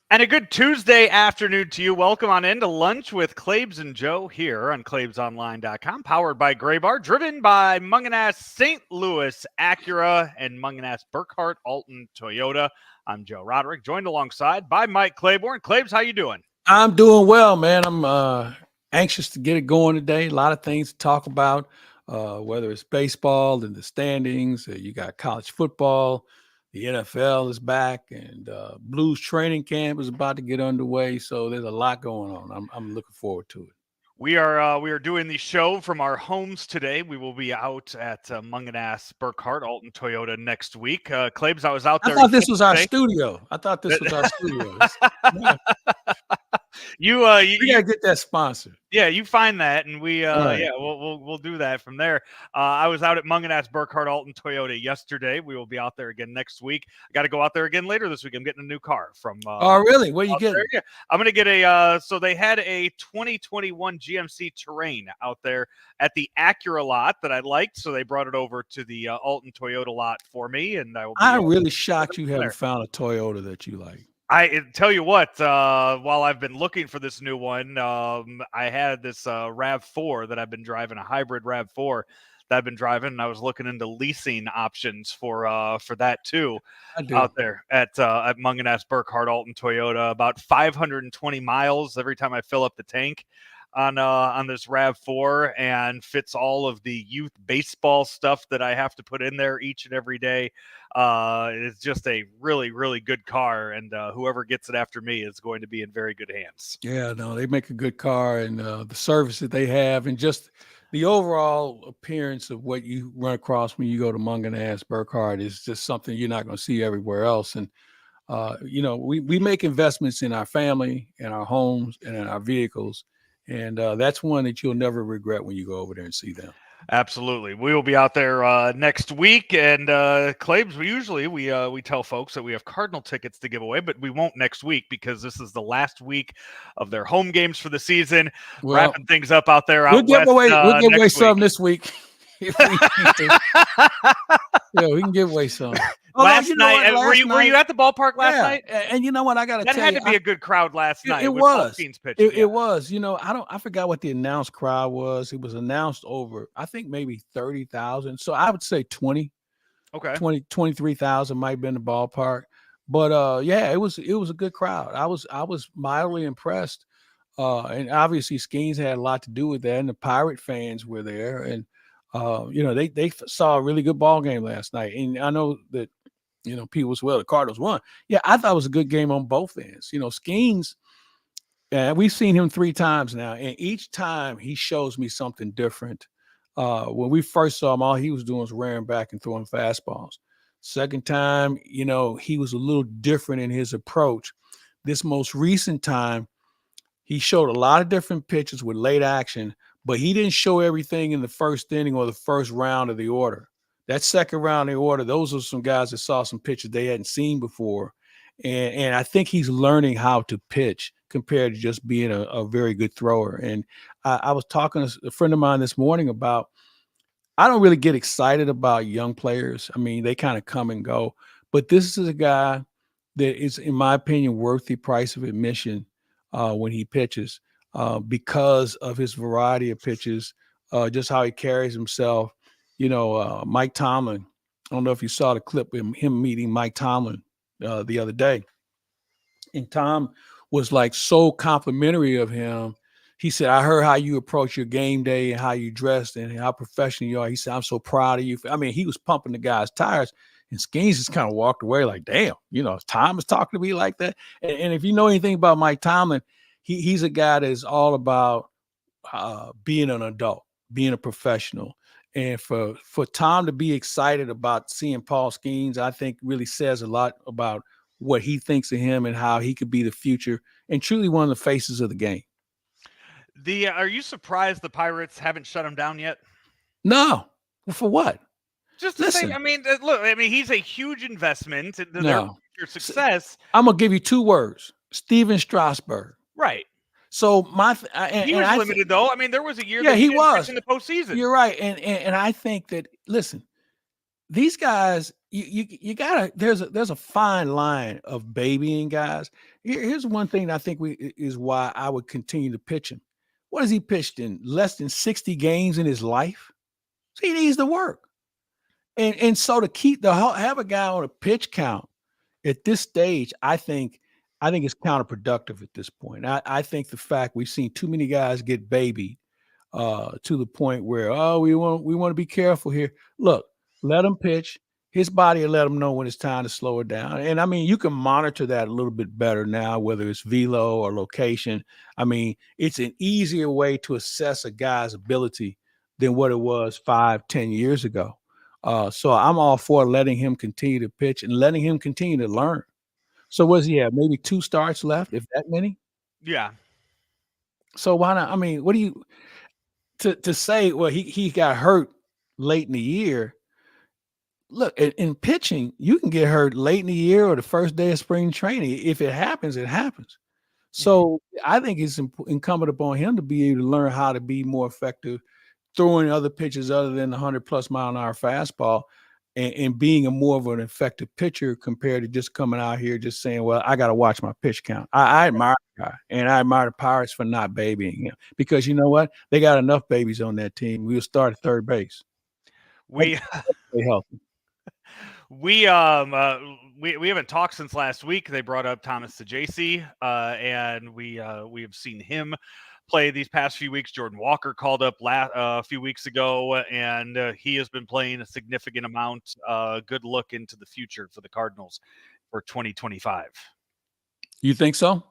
And a good Tuesday afternoon to you. Welcome on into lunch with Claibs and Joe here on claibsonline.com, powered by Gray Bar, driven by Munganass St. Louis Acura and Munganass Burkhart Alton Toyota. I'm Joe Roderick, joined alongside by Mike Claiborne. Claibs, how you doing? I'm doing well, man. I'm anxious to get it going today. A lot of things to talk about, whether it's baseball and the standings. You got college football. The NFL is back, and Blues training camp is about to get underway. So there's a lot going on. I'm looking forward to it. We are doing the show from our homes today. We will be out at Munganass Burkhart Alton Toyota next week. Claibs, I was out I there thought this was our yesterday. studio. I thought this was our studio. You We gotta get that sponsored. Yeah, you find that, and we Right. yeah, we'll do that from there. I was out at Munganass Burkhart Alton Toyota yesterday. We will be out there again next week. I got to go out there again later this week. I'm getting a new car from. Oh, really? What are you out there. getting? Yeah. I'm gonna get a. So they had a 2021 GMC Terrain out there at the Acura lot that I liked, so they brought it over to the Alton Toyota lot for me, and I will. I'm really shocked you haven't found a Toyota that you like. I tell you what, while I've been looking for this new one, I had this RAV4 that I've been driving, a hybrid RAV4 that I've been driving, and I was looking into leasing options for that too. Out there at Munganass Burkhart Alton Toyota, about 520 miles every time I fill up the tank on this RAV4, and fits all of the youth baseball stuff that I have to put in there each and every day. It's just a really, really good car, and whoever gets it after me is going to be in very good hands. Yeah, no, they make a good car, and the service that they have, and just the overall appearance of what you run across when you go to Munganass Burkhart is just something you're not going to see everywhere else. And we make investments in our family, in our homes, and in our vehicles, and that's one that you'll never regret when you go over there and see them. Absolutely. We will be out there next week. And Claibs, we tell folks that we have Cardinal tickets to give away, but we won't next week because this is the last week of their home games for the season. Well, wrapping things up out there. We'll give away some week. This week. If we yeah, we can give away some. Last night, were you at the ballpark last night? And you know what? I got to tell you, that had to be a good crowd last night. It was. It was. I forgot what the announced crowd was. It was announced over, I think maybe 30,000. So I would say 20. Okay. 23,000 might have been the ballpark. But it was a good crowd. I was mildly impressed. And obviously Skeens had a lot to do with that, and the Pirate fans were there, and they saw a really good ball game last night. And I know that people as well, the Cardinals won. Yeah, I thought it was a good game on both ends. Skeens, we've seen him 3 times now, and each time he shows me something different. When we first saw him, all he was doing was rearing back and throwing fastballs. Second time, he was a little different in his approach. This most recent time, he showed a lot of different pitches with late action, but he didn't show everything in the first inning or the first round of the order. That second round of the order, those are some guys that saw some pitches they hadn't seen before. And I think he's learning how to pitch compared to just being a very good thrower. And I was talking to a friend of mine this morning about, I don't really get excited about young players. I mean, they kind of come and go. But this is a guy that is, in my opinion, worth the price of admission when he pitches because of his variety of pitches, just how he carries himself. Mike Tomlin, I don't know if you saw the clip of him meeting Mike Tomlin the other day. And Tom was like so complimentary of him. He said, I heard how you approach your game day and how you dressed and how professional you are. He said, I'm so proud of you. I mean, he was pumping the guy's tires, and Skeens just kind of walked away like, damn, Tom is talking to me like that. And if you know anything about Mike Tomlin, he's a guy that is all about being an adult, being a professional. And for Tom to be excited about seeing Paul Skeens, I think really says a lot about what he thinks of him and how he could be the future and truly one of the faces of the game. Are you surprised the Pirates haven't shut him down yet? No. For what? Just to say, I mean, look, he's a huge investment in their future success. I'm going to give you 2 words. Steven Strasburg. Right. So he was limited, though. I mean, there was a year that he was in the postseason. You're right. And I think that, listen, these guys, you gotta there's a fine line of babying guys. Here's one thing I think we is why I would continue to pitch him. What has he pitched in less than 60 games in his life? So he needs to work. And so to keep the have a guy on a pitch count at this stage, I think it's counterproductive at this point. I think the fact we've seen too many guys get babied to the point where we want to be careful here. Look, let him pitch. His body will let him know when it's time to slow it down. And I mean, you can monitor that a little bit better now, whether it's velo or location. I mean, it's an easier way to assess a guy's ability than what it was 5, 10 years ago. So I'm all for letting him continue to pitch and letting him continue to learn. So what does he have? Maybe 2 starts left, if that many? Yeah. So why not? I mean, what do you to say, well, he got hurt late in the year. Look, in pitching, you can get hurt late in the year or the first day of spring training. If it happens, it happens. Mhm. So I think it's incumbent upon him to be able to learn how to be more effective throwing other pitches other than the 100 plus mile an hour fastball and being a more of an effective pitcher compared to just coming out here just saying, well, I got to watch my pitch count. I admire the guy and I admire the Pirates for not babying him because you know what? They got enough babies on that team. We'll start at third base. We Stay healthy. we haven't talked since last week. They brought up Thomas Sajacy, and we have seen him play these past few weeks. Jordan Walker called up a few weeks ago, and he has been playing a significant amount. Good look into the future for the Cardinals for 2025. You think so?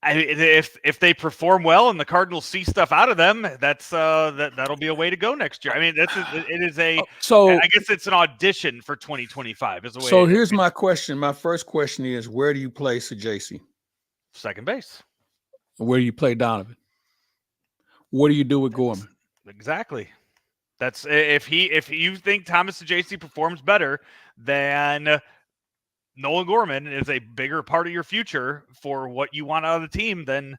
If they perform well and the Cardinals see stuff out of them, that'll be a way to go next year. I mean, it is a So I guess it's an audition for 2025 is the way. So here's my question. My first question is, where do you play Sajacy? Second base. Where do you play Donovan? What do you do with Gorman? Exactly. That's if you think Thomas Sajacy performs better than Nolan Gorman is a bigger part of your future for what you want out of the team, then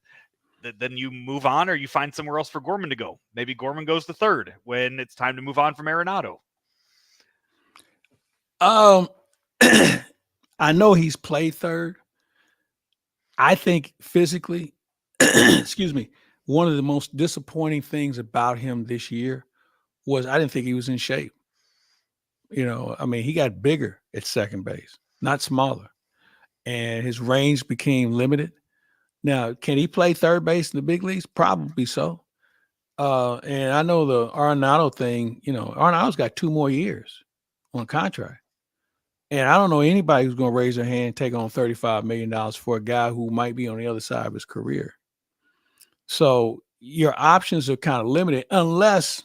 you move on or you find somewhere else for Gorman to go. Maybe Gorman goes to third when it's time to move on from Arenado. I know he's played third. I think physically, excuse me, one of the most disappointing things about him this year was I didn't think he was in shape. You know, I mean, he got bigger at second base, not smaller, and his range became limited. Now, can he play third base in the big leagues? Probably so. And I know the Arenado thing, you know, Arenado's got 2 more years on contract. And I don't know anybody who's going to raise their hand and take on $35 million for a guy who might be on the other side of his career. So your options are kind of limited unless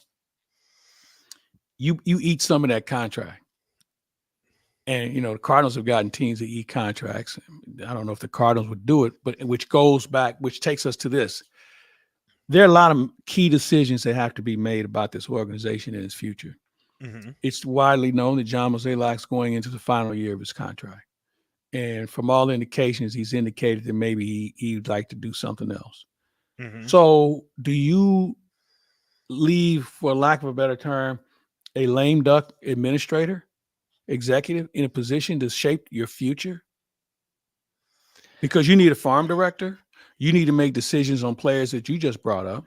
you eat some of that contract. And, you know, the Cardinals have gotten teams that eat contracts. I don't know if the Cardinals would do it, but which takes us to this. There are a lot of key decisions that have to be made about this organization and its future. Mm-hmm. It's widely known that John Mozeliak's going into the final year of his contract. And from all indications, he's indicated that maybe he'd like to do something else. Mm-hmm. So do you leave, for lack of a better term, a lame duck executive in a position to shape your future? Because you need a farm director. You need to make decisions on players that you just brought up.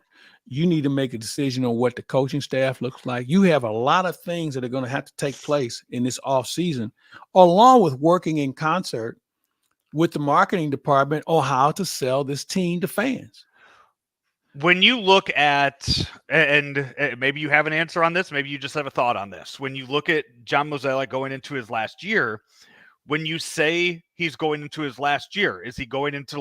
You need to make a decision on what the coaching staff looks like. You have a lot of things that are going to have to take place in this offseason, along with working in concert with the marketing department on how to sell this team to fans. When you look at, and maybe you have an answer on this, maybe you just have a thought on this. When you look at John Mozeliak going into his last year, when you say he's going into his last year, is he going into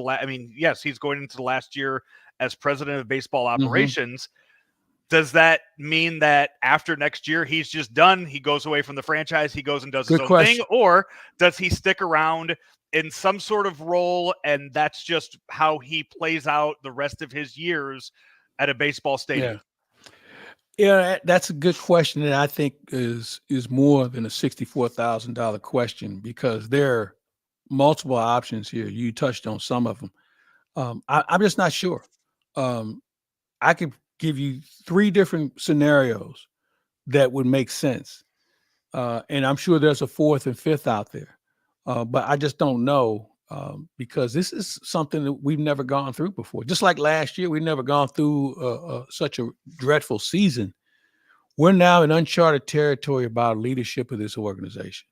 yes, he's going into the last year as president of baseball operations. Mm-hmm. Does that mean that after next year, he's just done? He goes away from the franchise, he goes and does his own thing? Or does he stick around in some sort of role, and that's just how he plays out the rest of his years at a baseball stadium? Yeah, that's a good question, and I think is more than a $64,000 question because there are multiple options here. You touched on some of them. I'm just not sure. I could give you 3 different scenarios that would make sense. And I'm sure there's a fourth and fifth out there. But I just don't know because this is something that we've never gone through before. Just like last year, we've never gone through such a dreadful season. We're now in uncharted territory about leadership of this organization.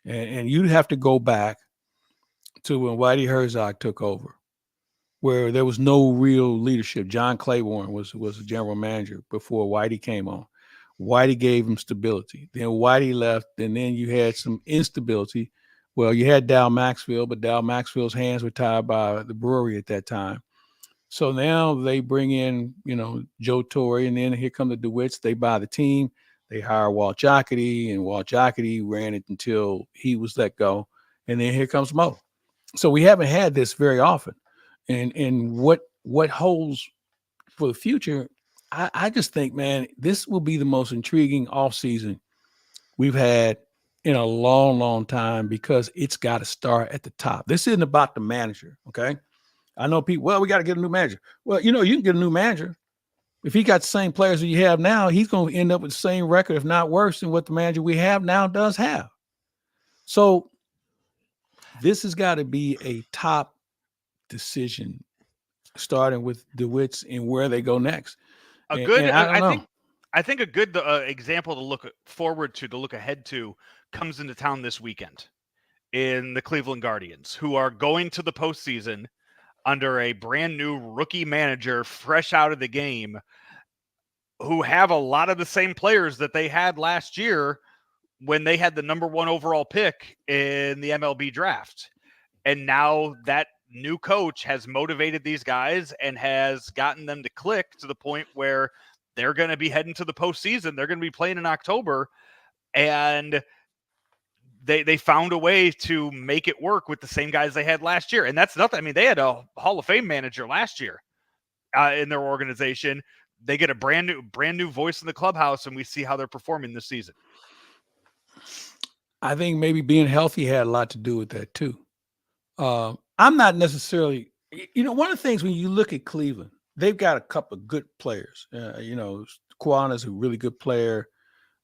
And you'd have to go back to when Whitey Herzog took over, where there was no real leadership. John Claiborne was the general manager before Whitey came on. Whitey gave him stability. Then Whitey left, and then you had some instability. Well, you had Dal Maxfield, but Dal Maxfield's hands were tied by the brewery at that time. So now they bring in, Joe Torre, and then here come the DeWitts. They buy the team. They hire Walt Jocketty, and Walt Jocketty ran it until he was let go. And then here comes Mo. So we haven't had this very often. And what holds for the future, I just think, man, this will be the most intriguing offseason we've had in a long, long time because it's got to start at the top. This isn't about the manager, okay? I know people, well, we got to get a new manager. Well, you can get a new manager. If he got the same players that you have now, he's going to end up with the same record, if not worse, than what the manager we have now does have. So this has got to be a top decision, starting with DeWitt's and where they go next. I think a good example to look forward to look ahead to, comes into town this weekend in the Cleveland Guardians, who are going to the postseason under a brand new rookie manager, fresh out of the game, who have a lot of the same players that they had last year when they had the number 1 overall pick in the MLB draft. And now that new coach has motivated these guys and has gotten them to click to the point where they're going to be heading to the postseason. They're going to be playing in October, and they found a way to make it work with the same guys they had last year. And that's nothing. I mean, they had a Hall of Fame manager last year in their organization. They get a brand new voice in the clubhouse, and we see how they're performing this season. I think maybe being healthy had a lot to do with that too. I'm not necessarily, one of the things when you look at Cleveland, they've got a couple of good players. Kwana's a really good player.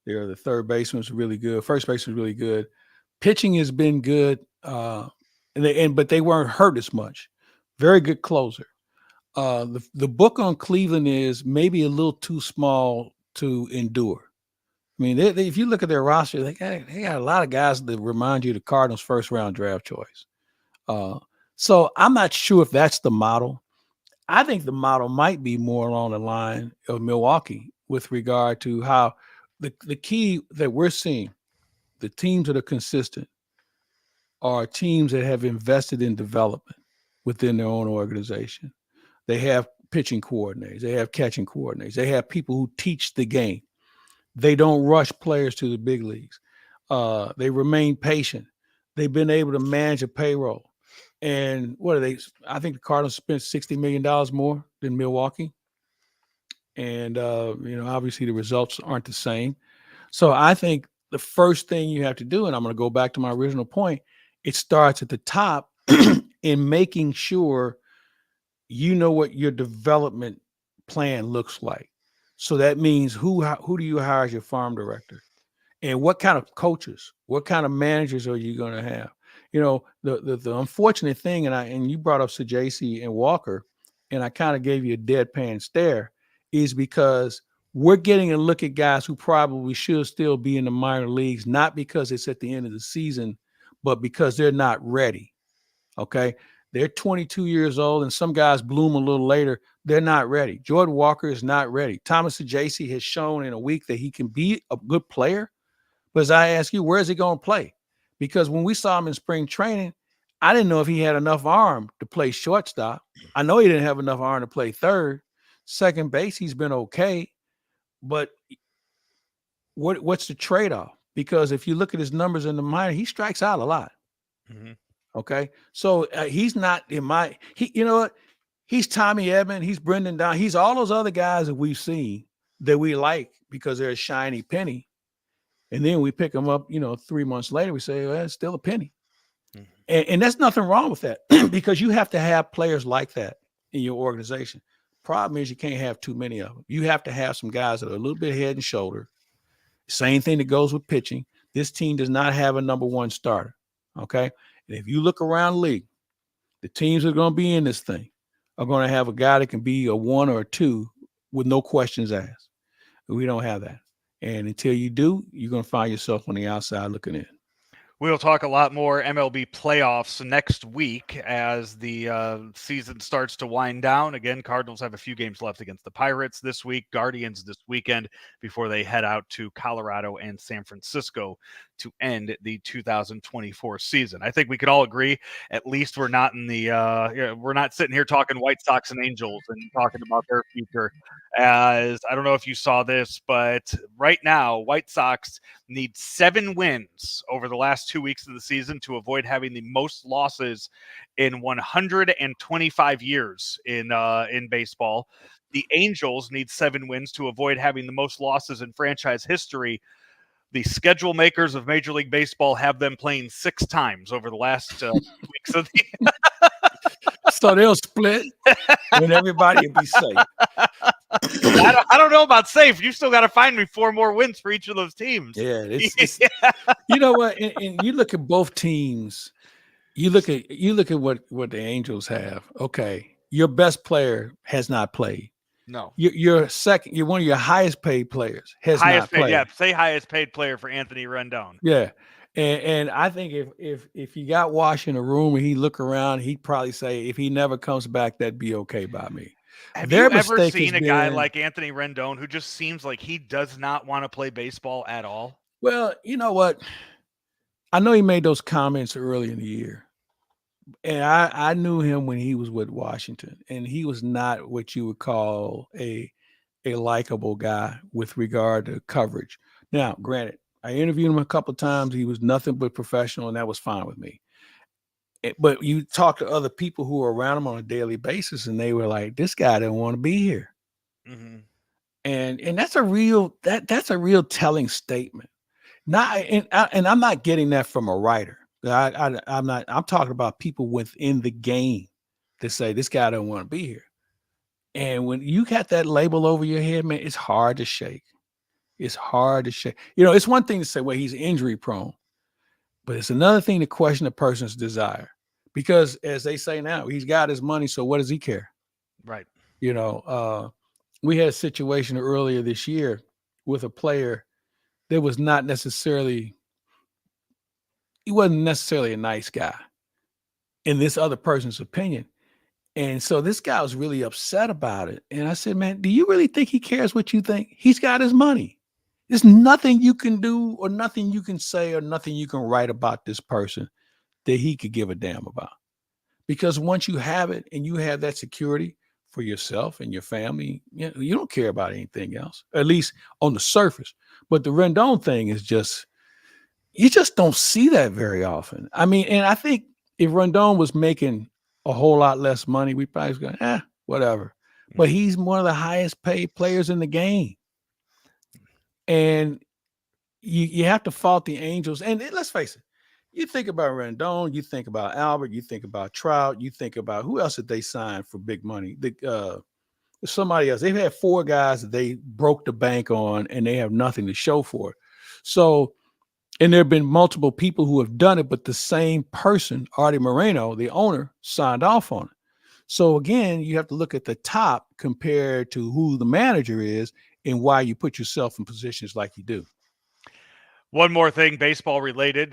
The third baseman's really good. First baseman's really good. Pitching has been good, but they weren't hurt as much. Very good closer. The book on Cleveland is maybe a little too small to endure. I mean, if you look at their roster, they got a lot of guys that remind you of the Cardinals' first-round draft choice. So I'm not sure if that's the model. I think the model might be more along the line of Milwaukee with regard to how the key that we're seeing, the teams that are consistent, are teams that have invested in development within their own organization. They have pitching coordinators. They have catching coordinators. They have people who teach the game. They don't rush players to the big leagues. They remain patient. They've been able to manage a payroll. And what are they? I think the Cardinals spent $60 million more than Milwaukee. And, obviously the results aren't the same. So I think the first thing you have to do, and I'm going to go back to my original point, it starts at the top in making sure you know what your development plan looks like. So that means who do you hire as your farm director? And what kind of coaches, what kind of managers are you going to have? The unfortunate thing, and you brought up Sajacy and Walker, and I kind of gave you a deadpan stare, is because we're getting a look at guys who probably should still be in the minor leagues, not because it's at the end of the season, but because they're not ready. Okay. They're 22 years old, and some guys bloom a little later. They're not ready. Jordan Walker is not ready. Thomas Sajacy has shown in a week that he can be a good player. But as I ask you, where is he going to play? Because when we saw him in spring training, I didn't know if he had enough arm to play shortstop. I know he didn't have enough arm to play third. Second base, he's been okay. But what's the trade-off? Because if you look at his numbers in the minor, he strikes out a lot. Mm-hmm. Okay. So he's not you know what? He's Tommy Edman. He's Brendan Down. He's all those other guys that we've seen that we like because they're a shiny penny. And then we pick them up, 3 months later, we say, well, it's still a penny. Mm-hmm. And there's nothing wrong with that because you have to have players like that in your organization. Problem is you can't have too many of them. You have to have some guys that are a little bit head and shoulder Same thing that goes with pitching. This team does not have a number one starter. Okay. And if you look around the league, the teams that are going to be in this thing are going to have a guy that can be a one or a two with no questions asked. We don't have that. And until you do, you're going to find yourself on the outside looking in. We'll talk a lot more MLB playoffs next week as the season starts to wind down. Again, Cardinals have a few games left against the Pirates this week, Guardians this weekend, before they head out to Colorado and San Francisco to end the 2024 season. I think we could all agree, at least we're not in the we're not sitting here talking White Sox and Angels and talking about their future. As I don't know if you saw this, but right now, White Sox need 7 wins over the last 2 weeks of the season to avoid having the most losses in 125 years in baseball. The Angels need 7 wins to avoid having the most losses in franchise history. The schedule makers of Major League Baseball have them playing 6 times over the last weeks of the So they'll split and everybody will be safe. I don't know about safe. You still got to find me 4 more wins for each of those teams. Yeah, it's you know what? And you look at both teams. You look at what the Angels have. Okay, your best player has not played. No, Your second, you're one of your highest paid players has not played. Yeah, say highest paid player for Anthony Rendon. Yeah, and I think if you got Wash in a room and he look around, he'd probably say if he never comes back, that'd be okay by me. Have Their you ever mistake seen has a guy been- like Anthony Rendon who just seems like he does not want to play baseball at all? Well, you know what? I know he made those comments early in the year. And I knew him when he was with Washington, and he was not what you would call a likable guy with regard to coverage. Now, granted, I interviewed him a couple of times. He was nothing but professional, and that was fine with me. But you talk to other people who were around him on a daily basis, and they were like, "This guy didn't want to be here," Mm-hmm. and that's a real that's a real telling statement. Not and I'm not getting that from a writer. I'm not. I'm talking about people within the game that say this guy don't want to be here. And when you got that label over your head, man, it's hard to shake. It's hard to shake. You know, it's one thing to say, well, he's injury prone, but it's another thing to question a person's desire. Because as they say now, he's got his money, so what does he care? Right. You know, we had a situation earlier this year with a player that was not necessarily, he wasn't necessarily a nice guy in this other person's opinion. And so this guy was really upset about it. And I said, man, do you really think he cares what you think? He's got his money. There's nothing you can do or nothing you can say or nothing you can write about this person that he could give a damn about. Because once you have it and you have that security for yourself and your family, you don't care about anything else, at least on the surface. But the Rendon thing is just, you just don't see that very often. I mean, and I think if Rendon was making a whole lot less money, we probably was going, whatever. But he's one of the highest paid players in the game. And you have to fault the Angels. And let's face it, you think about Rendon, you think about Albert, you think about Trout, you think about who else did they sign for big money? Somebody else. They've had 4 guys that they broke the bank on and they have nothing to show for it. So, and there have been multiple people who have done it, but the same person, Artie Moreno, the owner, signed off on it. So again, you have to look at the top compared to who the manager is and why you put yourself in positions like you do. One more thing, baseball related,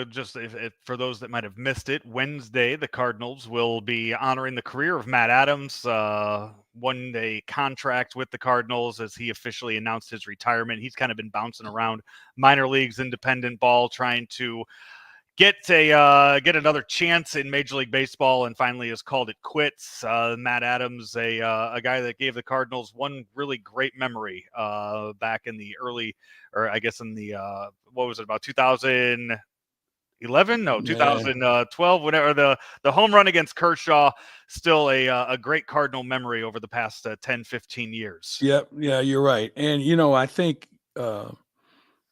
just if for those that might have missed it, Wednesday, the Cardinals will be honoring the career of Matt Adams, won a contract with the Cardinals as he officially announced his retirement. He's kind of been bouncing around minor leagues, independent ball, trying to get another chance in Major League Baseball, and finally has called it quits. Matt Adams, a guy that gave the Cardinals one really great memory back in the early, or I guess in the what was it, about 2011? No, 2012. Whenever the home run against Kershaw, still a great Cardinal memory over the past 10, 15 years. Yep, yeah, you're right. And I think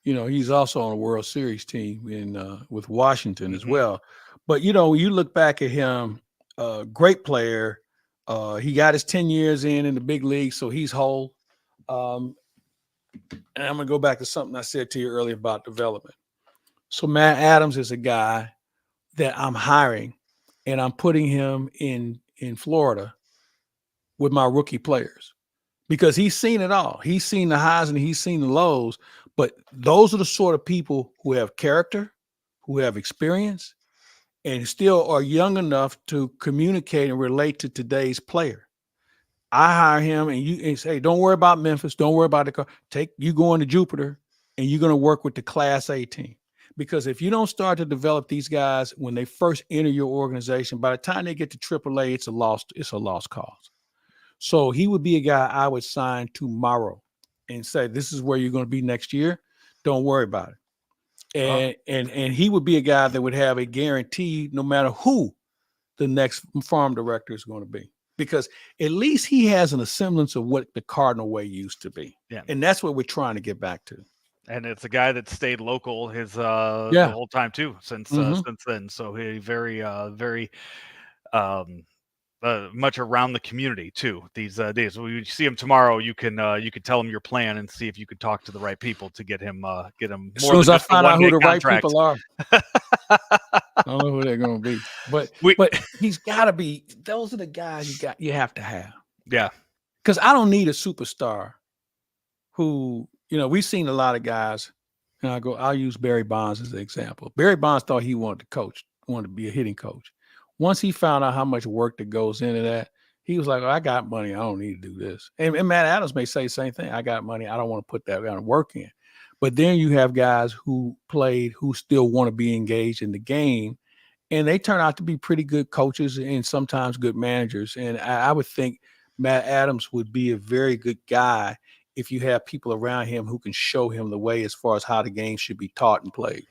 he's also on a World Series team with Washington as well. But when you look back at him, great player. He got his 10 years in the big league, so he's whole. And I'm going to go back to something I said to you earlier about development. So Matt Adams is a guy that I'm hiring, and I'm putting him in Florida with my rookie players because he's seen it all. He's seen the highs and he's seen the lows. But those are the sort of people who have character, who have experience, and still are young enough to communicate and relate to today's player. I hire him and say, don't worry about Memphis. Don't worry about the car. You going to Jupiter and you're going to work with the Class A team. Because if you don't start to develop these guys when they first enter your organization, by the time they get to AAA, it's a lost cause. So he would be a guy I would sign tomorrow and say, this is where you're going to be next year. Don't worry about it. And he would be a guy that would have a guarantee no matter who the next farm director is going to be. Because at least he has an semblance of what the Cardinal way used to be. Yeah. And that's what we're trying to get back to. And it's a guy that stayed local the whole time too, since then. So he very much around the community too these days. When you see him tomorrow, you can tell him your plan and see if you could talk to the right people to get him more. As soon as I find out who the right people are, I don't know who they're going to be, but he's got to be. Those are the guys you have to have. Yeah, because I don't need a superstar who, we've seen a lot of guys, and I'll use Barry Bonds as an example. Barry Bonds thought he wanted to be a hitting coach. Once he found out how much work that goes into that, he was like, I got money. I don't need to do this. And Matt Adams may say the same thing. I got money. I don't want to put that kind of work in. But then you have guys who still want to be engaged in the game, and they turn out to be pretty good coaches and sometimes good managers. And I would think Matt Adams would be a very good guy if you have people around him who can show him the way as far as how the game should be taught and played.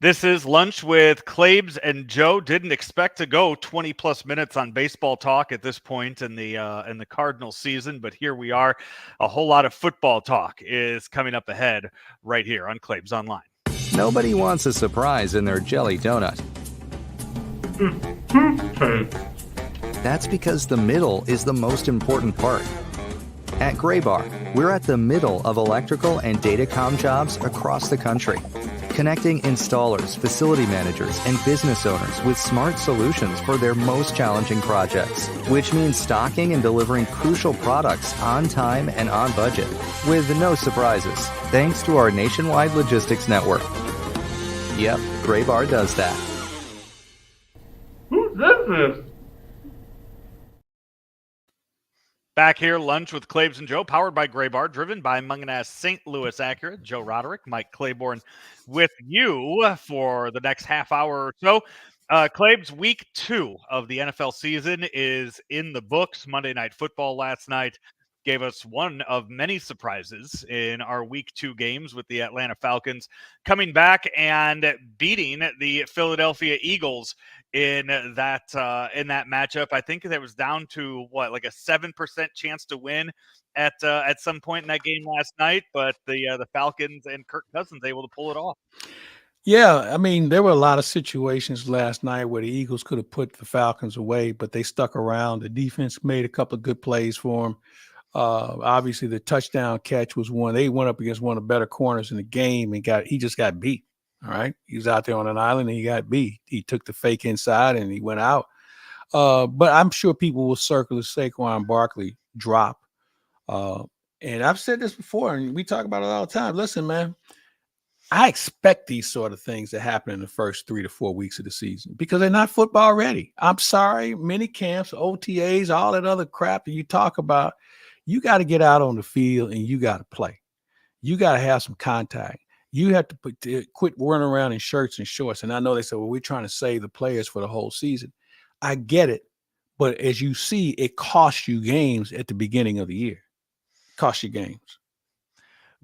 This is Lunch with Claibs and Joe. Didn't expect to go 20 plus minutes on baseball talk at this point in the Cardinal season, but here we are. A whole lot of football talk is coming up ahead right here on Claibs Online. Nobody wants a surprise in their jelly donut. That's because the middle is the most important part. At Graybar, we're at the middle of electrical and datacom jobs across the country, connecting installers, facility managers, and business owners with smart solutions for their most challenging projects, which means stocking and delivering crucial products on time and on budget, with no surprises, thanks to our nationwide logistics network. Yep, Graybar does that. Who does this? Back here, Lunch with Claibs and Joe, powered by Graybar, driven by Munganess St. Louis Acura. Joe Roderick, Mike Claiborne with you for the next half hour or so. Claibs, week 2 of the NFL season is in the books. Monday Night Football last night gave us one of many surprises in our week 2 games, with the Atlanta Falcons coming back and beating the Philadelphia Eagles in that matchup. I think that was down to like a 7% chance to win at some point in that game last night, but the Falcons and Kirk Cousins able to pull it off. Yeah, I mean, there were a lot of situations last night where the Eagles could have put the Falcons away, but they stuck around. The defense made a couple of good plays for them. Obviously, the touchdown catch was one. They went up against one of the better corners in the game and he just got beat. All right. He was out there on an island and he got beat. He took the fake inside and he went out. But I'm sure people will circle the Saquon Barkley drop. And I've said this before, and we talk about it all the time. Listen, man, I expect these sort of things to happen in the first 3 to 4 weeks of the season because they're not football ready. I'm sorry. Mini camps, OTAs, all that other crap that you talk about, you got to get out on the field and you got to play. You got to have some contact. You have to quit running around in shirts and shorts. And I know they said, well, we're trying to save the players for the whole season. I get it. But as you see, it costs you games at the beginning of the year. It costs you games.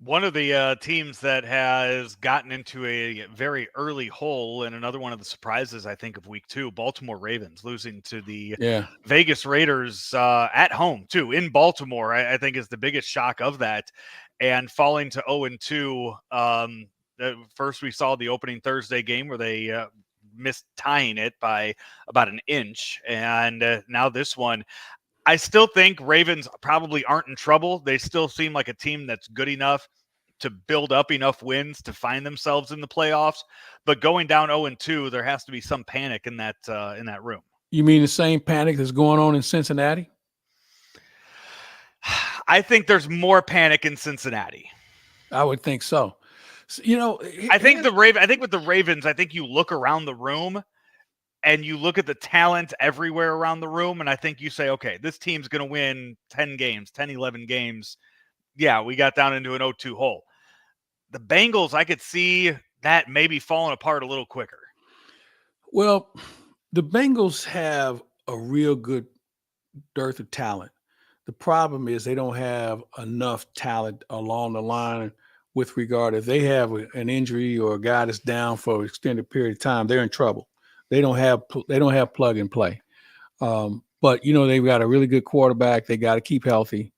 One of the teams that has gotten into a very early hole, and another one of the surprises, I think, of week 2, Baltimore Ravens losing to the Vegas Raiders at home, too, in Baltimore, I think is the biggest shock of that. And falling to 0-2. First, we saw the opening Thursday game where they missed tying it by about an inch. And now this one. I still think Ravens probably aren't in trouble. They still seem like a team that's good enough to build up enough wins to find themselves in the playoffs. But going down 0-2, there has to be some panic in that room. You mean the same panic that's going on in Cincinnati? I think there's more panic in Cincinnati. I would think so. I think with the Ravens, I think you look around the room and you look at the talent everywhere around the room, and I think you say, okay, this team's going to win 10 games, 10, 11 games. Yeah, we got down into an 0-2 hole. The Bengals, I could see that maybe falling apart a little quicker. Well, the Bengals have a real good dearth of talent. The problem is they don't have enough talent along the line with regard, if they have an injury or a guy that's down for an extended period of time, they're in trouble. They don't have plug and play. But they've got a really good quarterback. They got to keep healthy.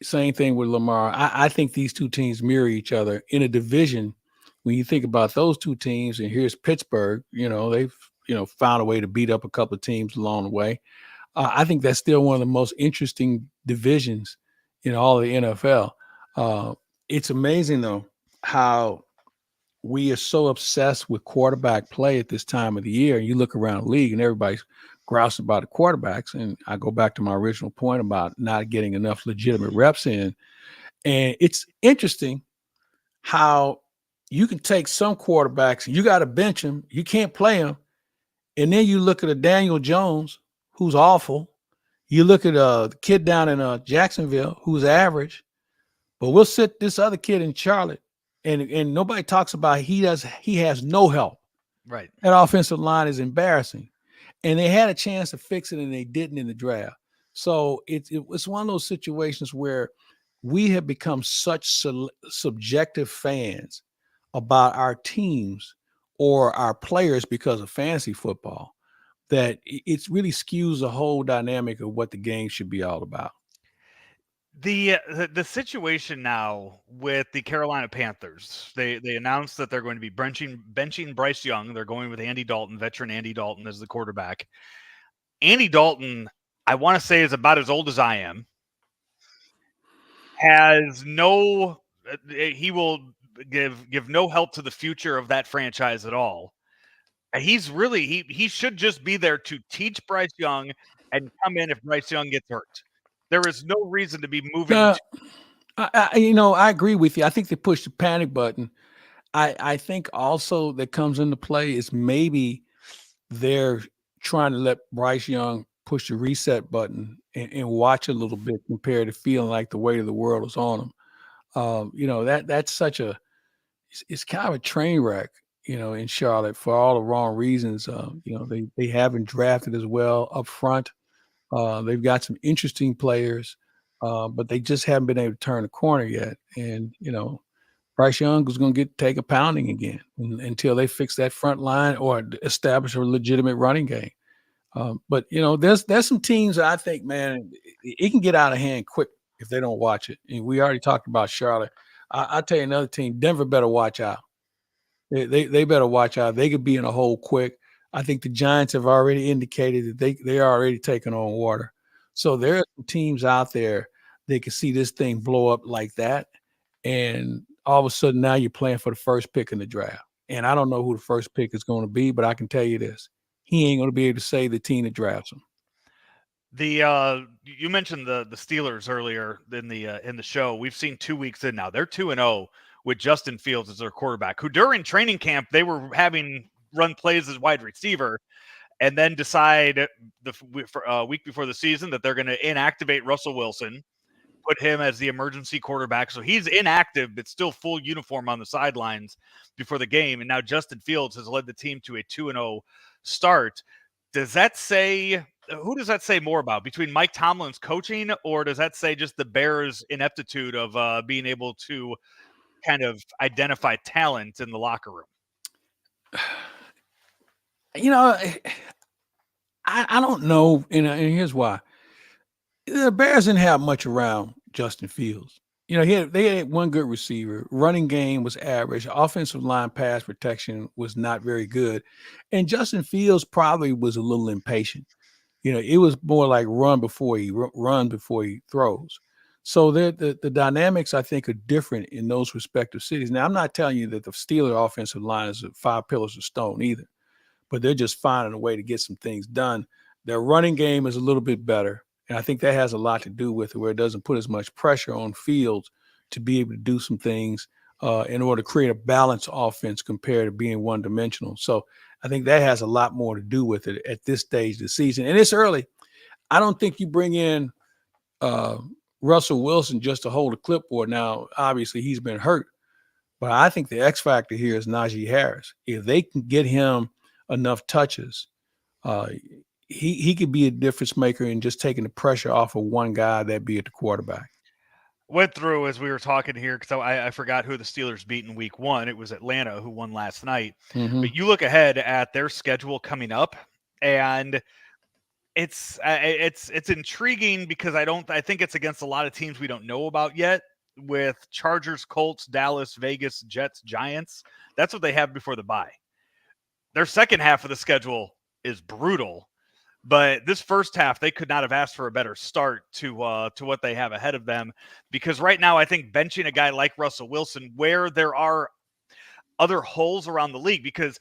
Same thing with Lamar. I think these two teams mirror each other in a division. When you think about those two teams, and here's Pittsburgh, they've found a way to beat up a couple of teams along the way. I think that's still one of the most interesting divisions in all of the NFL. It's amazing though how we are so obsessed with quarterback play at this time of the year. You look around the league and everybody's grousing about the quarterbacks. And I go back to my original point about not getting enough legitimate reps in. And it's interesting how you can take some quarterbacks, you got to bench them, you can't play them. And then you look at a Daniel Jones, who's awful. You look at the kid down in Jacksonville, who's average. But we'll sit this other kid in Charlotte. And nobody talks about he has no help. Right. That offensive line is embarrassing. And they had a chance to fix it and they didn't in the draft. So it's one of those situations where we have become such subjective fans about our teams or our players because of fantasy football that it really skews the whole dynamic of what the game should be all about. The situation now with the Carolina Panthers, they announced that they're going to be benching Bryce Young. They're going with Andy Dalton, veteran Andy Dalton, as the quarterback. Andy Dalton, I want to say, is about as old as I am. He will give no help to the future of that franchise at all. He's really he should just be there to teach Bryce Young and come in if Bryce Young gets hurt. There is no reason to be moving. I agree with you. I think they pushed the panic button. I think also that comes into play is maybe they're trying to let Bryce Young push the reset button and watch a little bit compared to feeling like the weight of the world is on him. That's such it's kind of a train wreck, in Charlotte for all the wrong reasons. They haven't drafted as well up front. They've got some interesting players, but they just haven't been able to turn the corner yet. And, Bryce Young is going to take a pounding again until they fix that front line or establish a legitimate running game. But, there's some teams that I think, man, it can get out of hand quick if they don't watch it. And we already talked about Charlotte. I'll tell you another team, Denver better watch out. They better watch out. They could be in a hole quick. I think the Giants have already indicated that they are already taking on water. So there are some teams out there that can see this thing blow up like that. And all of a sudden now you're playing for the first pick in the draft. And I don't know who the first pick is going to be, but I can tell you this. He ain't going to be able to say the team that drafts him. You mentioned the Steelers earlier in the show. We've seen 2 weeks in now. They're 2-0 with Justin Fields as their quarterback, who during training camp they were having run plays as wide receiver, and then decide the week before the season that they're going to inactivate Russell Wilson, put him as the emergency quarterback. So he's inactive, but still full uniform on the sidelines before the game. And now Justin Fields has led the team to a 2-0 start. Who does that say more about, between Mike Tomlin's coaching, or does that say just the Bears' ineptitude of being able to kind of identify talent in the locker room? I don't know, and here's why. The Bears didn't have much around Justin Fields. They had one good receiver. Running game was average. Offensive line pass protection was not very good. And Justin Fields probably was a little impatient. It was more like run before he throws. So the dynamics, I think, are different in those respective cities. Now, I'm not telling you that the Steelers offensive line is 5 pillars of stone either, but they're just finding a way to get some things done. Their running game is a little bit better, and I think that has a lot to do with it, where it doesn't put as much pressure on Fields to be able to do some things in order to create a balanced offense compared to being one-dimensional. So I think that has a lot more to do with it at this stage of the season. And it's early. I don't think you bring in Russell Wilson just to hold a clipboard. Now, obviously, he's been hurt, but I think the X factor here is Najee Harris. If they can get him enough touches, he could be a difference maker in just taking the pressure off of one guy, that be at the quarterback. Went through as we were talking here, because I forgot who the Steelers beat in week 1. It was Atlanta who won last night. Mm-hmm. But you look ahead at their schedule coming up, and it's intriguing because I think it's against a lot of teams we don't know about yet, with Chargers, Colts, Dallas, Vegas, Jets, Giants. That's what they have before the bye. Their second half of the schedule is brutal, but this first half, they could not have asked for a better start to what they have ahead of them, because right now I think benching a guy like Russell Wilson, where there are other holes around the league, because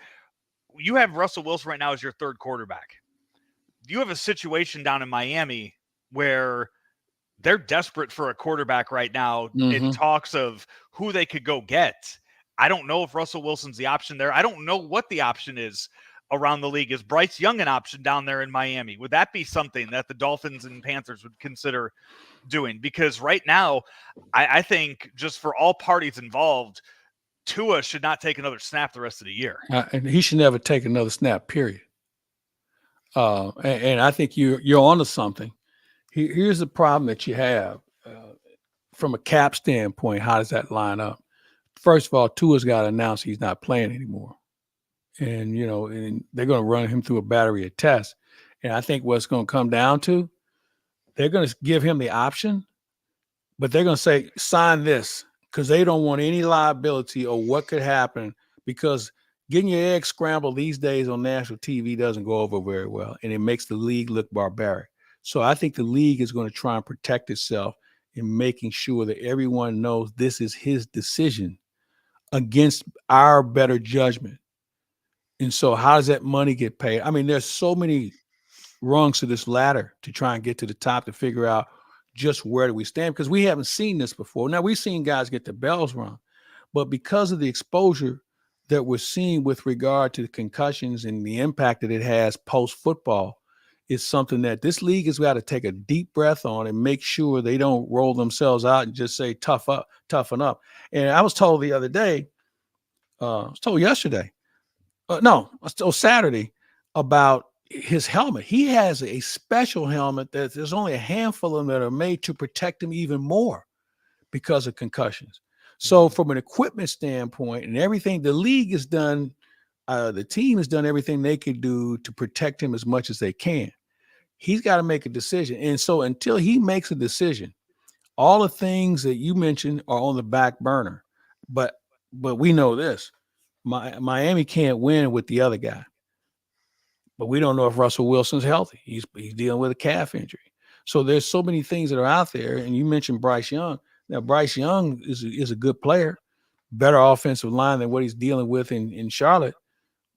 you have Russell Wilson right now as your third quarterback. You have a situation down in Miami where they're desperate for a quarterback right now in talks of who they could go get. I don't know if Russell Wilson's the option there. I don't know what the option is around the league. Is Bryce Young an option down there in Miami? Would that be something that the Dolphins and Panthers would consider doing? Because right now, I think just for all parties involved, Tua should not take another snap the rest of the year. And he should never take another snap, period. And I think you're onto something. Here's the problem that you have from a cap standpoint. How does that line up? First of all, Tua's got to announce he's not playing anymore. And, and they're going to run him through a battery of tests. And I think what's going to come down to, they're going to give him the option, but they're going to say, sign this, because they don't want any liability or what could happen, because getting your eggs scrambled these days on national TV doesn't go over very well, and it makes the league look barbaric. So I think the league is going to try and protect itself in making sure that everyone knows this is his decision against our better judgment. And so how does that money get paid? I mean, there's so many rungs to this ladder to try and get to the top to figure out just where do we stand, because we haven't seen this before. Now, we've seen guys get the bells rung, but because of the exposure that we're seeing with regard to the concussions and the impact that it has post-football, is something that this league has got to take a deep breath on and make sure they don't roll themselves out and just say, toughen up. And I was told the other day, Saturday, about his helmet. He has a special helmet that there's only a handful of them that are made to protect him even more because of concussions. So from an equipment standpoint and everything, the league has done, the team has done everything they could do to protect him as much as they can. He's got to make a decision. And so until he makes a decision, all the things that you mentioned are on the back burner. But we know this. Miami can't win with the other guy. But we don't know if Russell Wilson's healthy. He's dealing with a calf injury. So there's so many things that are out there. And you mentioned Bryce Young. Now, Bryce Young is a good player, better offensive line than what he's dealing with in Charlotte.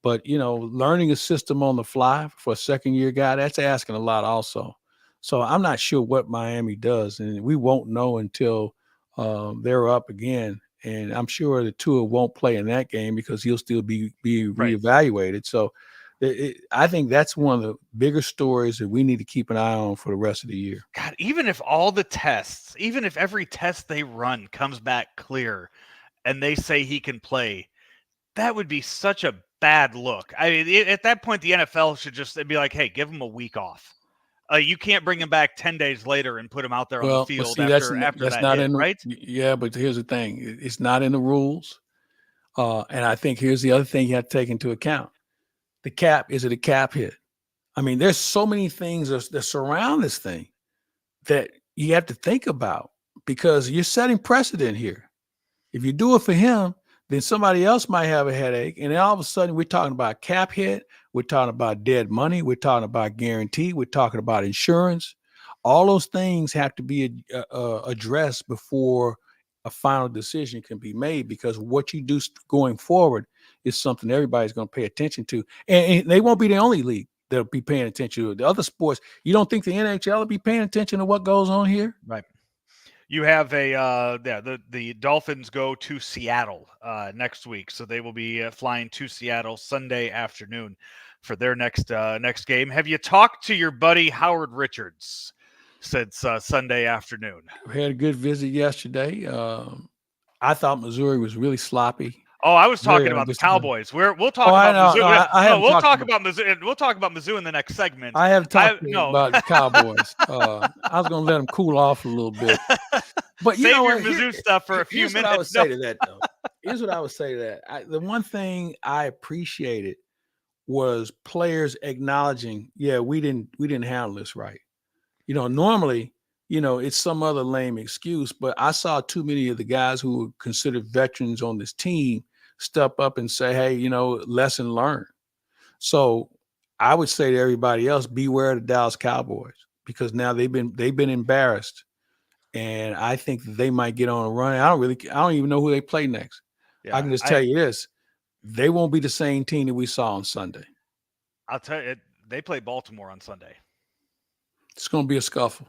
But, learning a system on the fly for a second-year guy, that's asking a lot also. So I'm not sure what Miami does, and we won't know until they're up again. And I'm sure the Tua won't play in that game because he'll still be reevaluated. Right. So I think that's one of the bigger stories that we need to keep an eye on for the rest of the year. God, even if all the tests, even if every test they run comes back clear and they say he can play, that would be such a bad look. I mean, at that point, the NFL should just be like, hey, give him a week off. You can't bring him back 10 days later and put him out there on the field after that not hit, right? Yeah, but here's the thing. It's not in the rules. And I think here's the other thing you have to take into account. The cap, is it a cap hit? I mean, there's so many things that surround this thing that you have to think about, because you're setting precedent here. If you do it for him, then somebody else might have a headache. And then all of a sudden we're talking about cap hit. We're talking about dead money. We're talking about guarantee. We're talking about insurance. All those things have to be addressed before a final decision can be made, because what you do going forward is something everybody's going to pay attention to. And they won't be the only league that'll be paying attention to it. The other sports, you don't think the NHL will be paying attention to what goes on here? Right. You have the Dolphins go to Seattle next week, so they will be flying to Seattle Sunday afternoon for their next game. Have you talked to your buddy Howard Richards since Sunday afternoon? We had a good visit yesterday. I thought Missouri was really sloppy. Oh, I was talking about the Cowboys. We'll talk about Mizzou. We'll talk about Mizzou. We'll talk about Mizzou in the next segment. I haven't talked about the Cowboys. I was going to let them cool off a little bit. But save your Mizzou stuff for a few minutes. Here's what I would say to that, though. Here's what I would say to that. The one thing I appreciated was players acknowledging, yeah, we didn't handle this right. Normally, it's some other lame excuse, but I saw too many of the guys who were considered veterans on this team step up and say, hey, lesson learned. So I would say to everybody else, beware of the Dallas Cowboys, because now they've been embarrassed. And I think that they might get on a run. I don't even know who they play next. Yeah, I can just tell you this. They won't be the same team that we saw on Sunday. I'll tell you, they play Baltimore on Sunday. It's going to be a scuffle.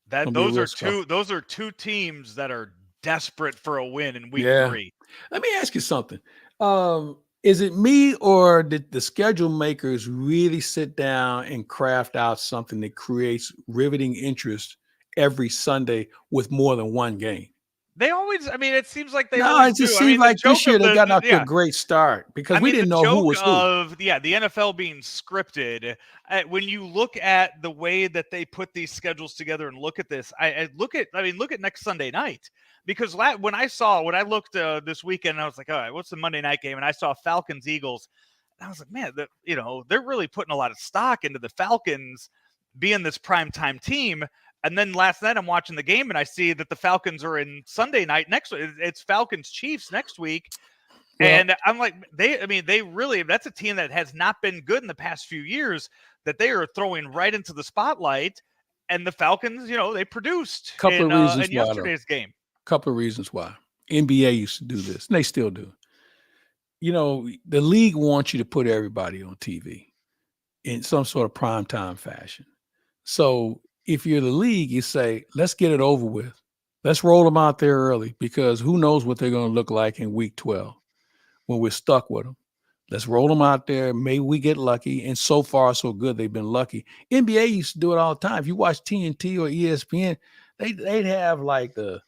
Those are two teams that are desperate for a win in week 3. Let me ask you something. Is it me, or did the schedule makers really sit down and craft out something that creates riveting interest every Sunday with more than one game? They always, it seems like they always do. It just seems like this year they got off to a great start, because we didn't know who was who. The NFL being scripted, when you look at the way that they put these schedules together and look at this, look at next Sunday night. Because when I looked this weekend, I was like, all right, what's the Monday night game? And I saw Falcons Eagles, and I was like, man, they're really putting a lot of stock into the Falcons being this primetime team. And then last night I'm watching the game and I see that the Falcons are in Sunday night next week. It's Falcons Chiefs next week. Well, and I'm like, they really, that's a team that has not been good in the past few years, that they are throwing right into the spotlight. And the Falcons, they produced in yesterday's game. Couple of reasons why. NBA used to do this, and they still do. The league wants you to put everybody on TV in some sort of primetime fashion. So if you're the league, you say, let's get it over with. Let's roll them out there early, because who knows what they're going to look like in week 12 when we're stuck with them. Let's roll them out there. Maybe we get lucky. And so far, so good. They've been lucky. NBA used to do it all the time. If you watch TNT or ESPN, they'd have like the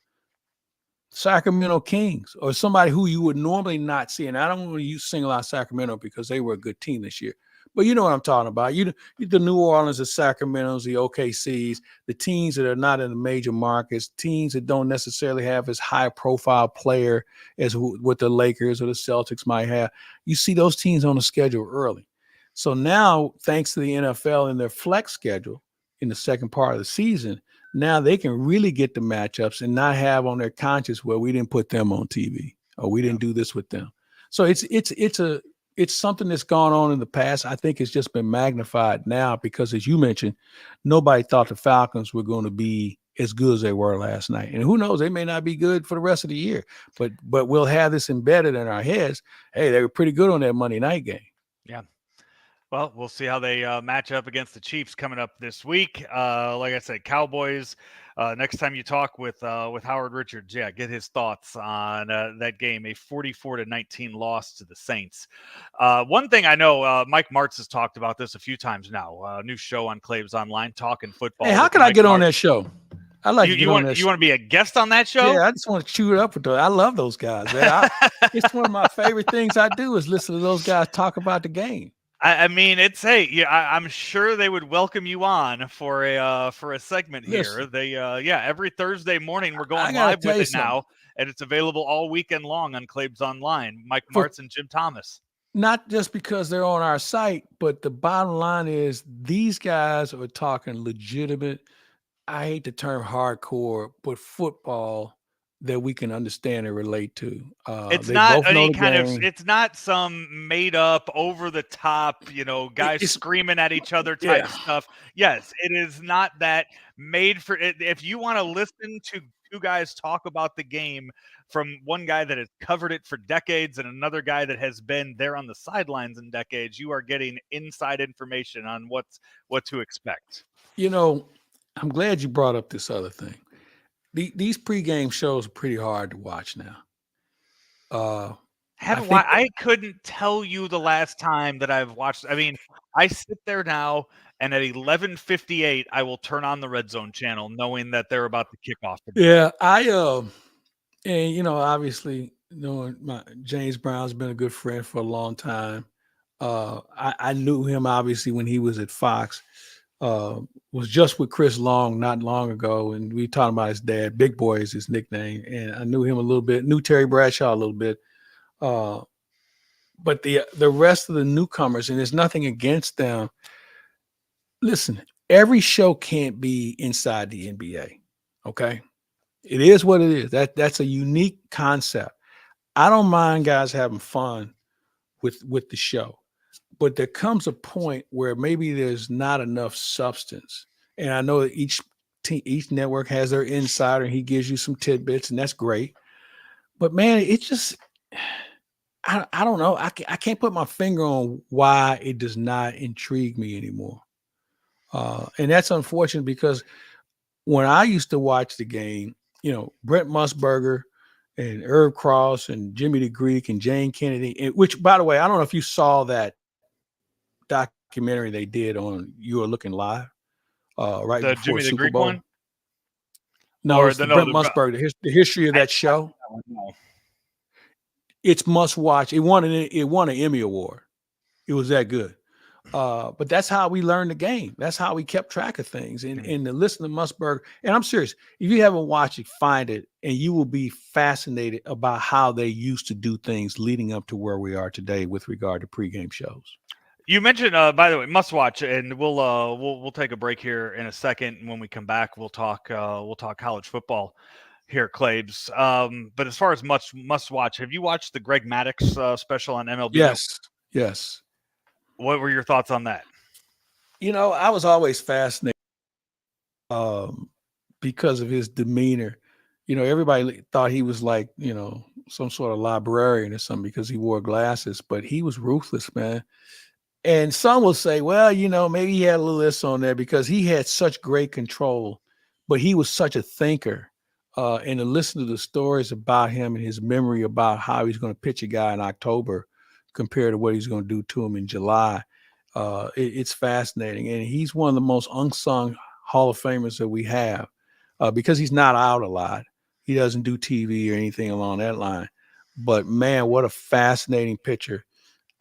Sacramento Kings or somebody who you would normally not see. And I don't want to single out Sacramento because they were a good team this year. But you know what I'm talking about. The New Orleans, the Sacramentos, the OKCs, the teams that are not in the major markets, teams that don't necessarily have as high profile player as what the Lakers or the Celtics might have. You see those teams on the schedule early. So now, thanks to the NFL and their flex schedule in the second part of the season, now they can really get the matchups and not have on their conscience, well, we didn't put them on TV or we didn't do this with them. So it's something that's gone on in the past. I think it's just been magnified now because, as you mentioned, nobody thought the Falcons were going to be as good as they were last night. And who knows, they may not be good for the rest of the year. But we'll have this embedded in our heads. Hey, they were pretty good on that Monday night game. Yeah. Well, we'll see how they match up against the Chiefs coming up this week. Like I said, Cowboys. Next time you talk with Howard Richards, get his thoughts on that game, a 44-19 loss to the Saints. One thing I know, Mike Martz has talked about this a few times now. New show on Claibs Online, talking football. Hey, how can I get on that show? I like you want to be a guest on that show? Yeah, I just want to chew it up with those. I love those guys, man. It's one of my favorite things I do is listen to those guys talk about the game. I'm sure they would welcome you on for a segment here. Listen, They every Thursday morning we're going live with it now, and it's available all weekend long on Claibs Online. Mike Martz and Jim Thomas. Not just because they're on our site, but the bottom line is these guys are talking legitimate, I hate the term hardcore, but football that we can understand and relate to. It's They not both know any the kind of, game. it's not some made up, over the top, guys It's screaming at each other type yeah, stuff. Yes, it is not that made for it. If you want to listen to two guys talk about the game from one guy that has covered it for decades and another guy that has been there on the sidelines in decades, you are getting inside information on what to expect. I'm glad you brought up this other thing. These pregame shows are pretty hard to watch now. I Haven't think watched. I couldn't tell you the last time that I've watched. I mean, I sit there now, and at 11:58, I will turn on the Red Zone channel, knowing that they're about to kick off. yeah, and obviously, my James Brown's been a good friend for a long time. I knew him obviously when he was at Fox. Was just with Chris Long not long ago, and we talking about his dad. Big Boy is his nickname, and I knew him a little bit. Knew Terry Bradshaw a little bit. But the rest of the newcomers, and there's nothing against them. Listen, every show can't be inside the NBA. Okay, it is what it is. That's a unique concept. I don't mind guys having fun with the show, but there comes a point where maybe there's not enough substance. And I know that each network has their insider, and he gives you some tidbits, and that's great. But man, it just I don't know. I can't put my finger on why it does not intrigue me anymore. And that's unfortunate because when I used to watch the game, Brent Musburger and Herb Cross and Jimmy the Greek and Jane Kennedy, which, by the way, I don't know if you saw that documentary they did on You Are Looking Live right The before Jimmy the Super Greek Bowl. one, No, or it's the Brent Musburger, the history of that show. no. It's must watch. It won an Emmy Award. It was that good. But that's how we learned the game. That's how we kept track of things. And to listen to Musburger, and I'm serious, if you haven't watched it, find it, and you will be fascinated about how they used to do things leading up to where we are today with regard to pregame shows. You mentioned, by the way, must watch, and we'll take a break here in a second. And when we come back, we'll talk college football here, Claibs. But as far as must watch, have you watched the Greg Maddux special on MLB? Yes. What were your thoughts on that? I was always fascinated because of his demeanor. Everybody thought he was like, some sort of librarian or something because he wore glasses, but he was ruthless, man. And some will say, well, maybe he had a little this on there because he had such great control, but he was such a thinker. And to listen to the stories about him and his memory about how he's going to pitch a guy in October compared to what he's going to do to him in July, it's fascinating. And he's one of the most unsung Hall of Famers that we have because he's not out a lot. He doesn't do TV or anything along that line. But, man, what a fascinating pitcher.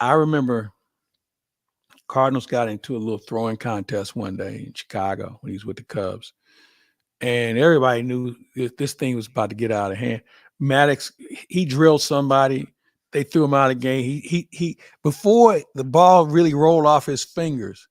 I remember Cardinals got into a little throwing contest one day in Chicago when he was with the Cubs. And everybody knew this thing was about to get out of hand. Maddux, he drilled somebody. They threw him out of the game. He before the ball really rolled off his fingers,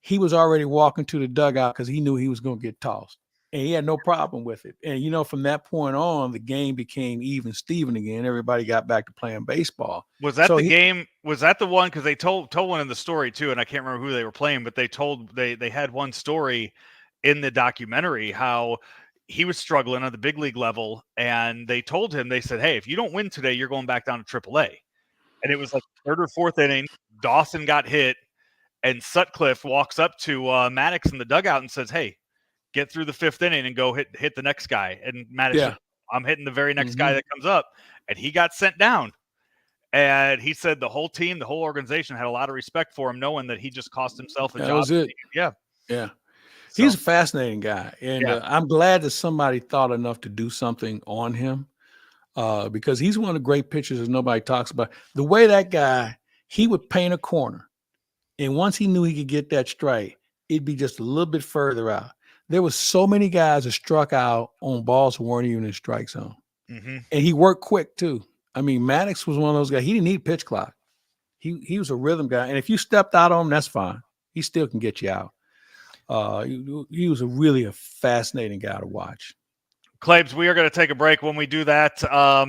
he was already walking to the dugout because he knew he was going to get tossed. And he had no problem with it. And, from that point on, the game became even Steven again. Everybody got back to playing baseball. Was that game? Was that the one? Because they told one in the story too, and I can't remember who they were playing, but they had one story in the documentary how he was struggling at the big league level, and they told him, they said, hey, if you don't win today, you're going back down to AAA. And it was like third or fourth inning, Dawson got hit, and Sutcliffe walks up to Maddux in the dugout and says, hey, get through the fifth inning and go hit the next guy. And Maddux said, I'm hitting the very next guy that comes up. And he got sent down. And he said the whole team, the whole organization had a lot of respect for him, knowing that he just cost himself a job. That was it. Yeah. So, he's a fascinating guy. And I'm glad that somebody thought enough to do something on him because he's one of the great pitchers that nobody talks about. The way that guy, he would paint a corner. And once he knew he could get that strike, it'd be just a little bit further out. There was so many guys that struck out on balls that weren't even in strike zone. Mm-hmm. And he worked quick too. I mean, Maddux was one of those guys. He didn't need pitch clock. He was a rhythm guy. And if you stepped out on him, that's fine. He still can get you out. He was a really fascinating guy to watch. Claibs, we are going to take a break. When we do that,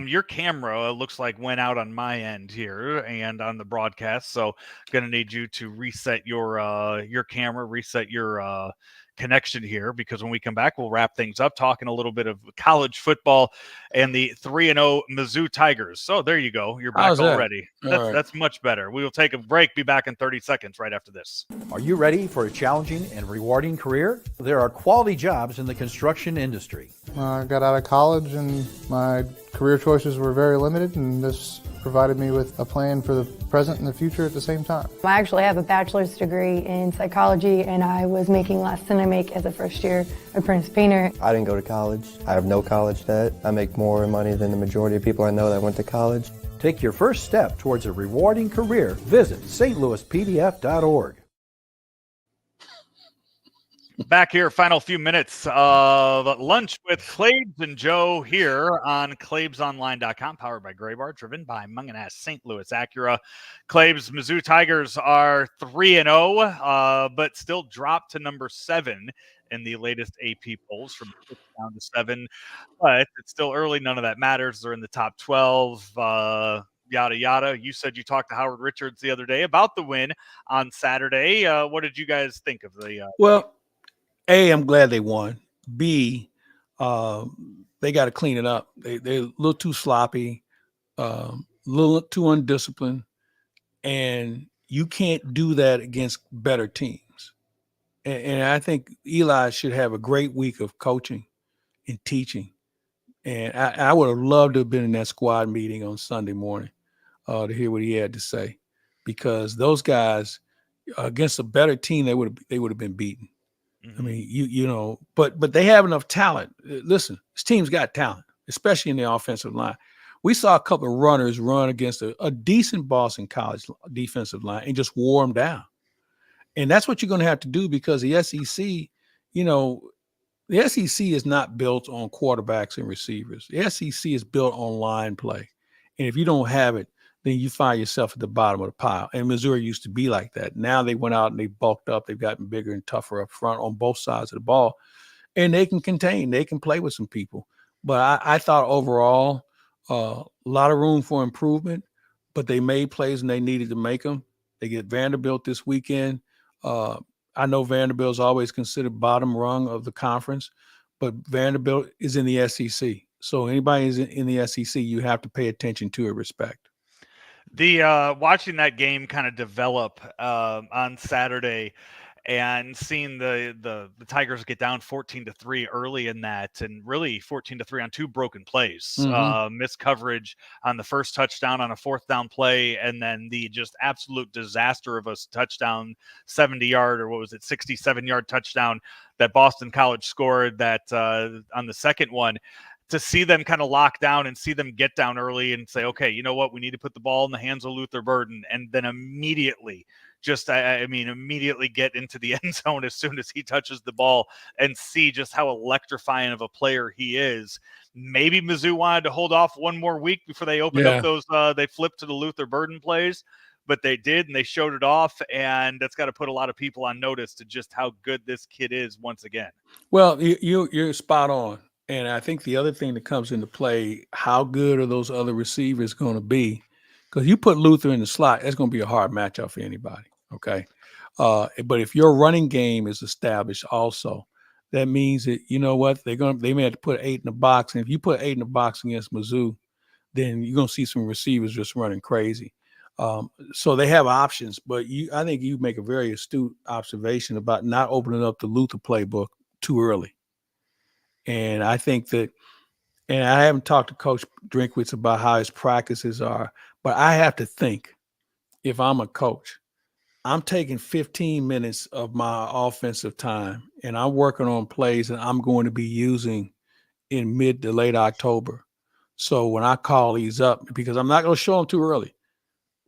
your camera looks like went out on my end here and on the broadcast. So going to need you to reset your camera, reset your connection here, because when we come back, we'll wrap things up talking a little bit of college football and the 3-0 Mizzou Tigers. So there you go. You're back How's that? already. That's much better. We will take a break. Be back in 30 seconds right after this. Are you ready for a challenging and rewarding career? There are quality jobs in the construction industry. I got out of college and my career choices were very limited, and this provided me with a plan for the present and the future at the same time. I actually have a bachelor's degree in psychology, and I was making less than I make as a first-year apprentice painter. I didn't go to college. I have no college debt. I make more money than the majority of people I know that went to college. Take your first step towards a rewarding career. Visit stlouispdf.org. Back here, final few minutes of lunch with Claibs and Joe here on ClaibsOnline.com, powered by Graybar, driven by Munganess St. Louis Acura. Claibs, Mizzou Tigers are 3-0, but still dropped to number 7 in the latest AP polls, from 6 down to 7. But it's still early. None of that matters. They're in the top 12. Yada, yada. You said you talked to Howard Richards the other day about the win on Saturday. What did you guys think of the Well, A, I'm glad they won. B, they got to clean it up. They're a little too sloppy, a little too undisciplined, and you can't do that against better teams. And I think Eli should have a great week of coaching and teaching. And I would have loved to have been in that squad meeting on Sunday morning to hear what he had to say, because those guys against a better team, they would have been beaten. I mean, you know, but they have enough talent. Listen, this team's got talent, especially in the offensive line. We saw a couple of runners run against a decent Boston College defensive line and just wore them down. And that's what you're going to have to do, because the SEC, you know, the SEC is not built on quarterbacks and receivers. The SEC is built on line play. And if you don't have it, then you find yourself at the bottom of the pile. And Missouri used to be like that. Now they went out and they bulked up. They've gotten bigger and tougher up front on both sides of the ball. And they can contain. They can play with some people. But I thought overall, a lot of room for improvement. But they made plays and they needed to make them. They get Vanderbilt this weekend. I know Vanderbilt's always considered bottom rung of the conference, but Vanderbilt is in the SEC. So anybody who's in the SEC, you have to pay attention to and respect. The watching that game kind of develop on Saturday, and seeing the Tigers get down 14-3 early in that, and really 14-3 on 2 broken plays, missed coverage on the first touchdown on a 4th down play, and then the just absolute disaster of a touchdown, 70-yard, or what was it, 67-yard touchdown that Boston College scored that on the second one. To see them kind of lock down and see them get down early and say, okay, you know what, we need to put the ball in the hands of Luther Burden, and then immediately immediately get into the end zone as soon as he touches the ball, and see just how electrifying of a player he is. Maybe Mizzou wanted to hold off one more week before they opened up those, they flipped to the Luther Burden plays, but they did, and they showed it off, and that's got to put a lot of people on notice to just how good this kid is once again. Well, you're spot on. And I think the other thing that comes into play, how good are those other receivers going to be? Because you put Luther in the slot, that's going to be a hard matchup for anybody, okay? But if your running game is established also, that means that, you know what, they may have to put 8 in the box. And if you put 8 in the box against Mizzou, then you're going to see some receivers just running crazy. So they have options. But I think you make a very astute observation about not opening up the Luther playbook too early. And I think that, and I haven't talked to Coach Drinkwitz about how his practices are, but I have to think, if I'm a coach, I'm taking 15 minutes of my offensive time and I'm working on plays that I'm going to be using in mid to late October. So when I call these up, because I'm not going to show them too early,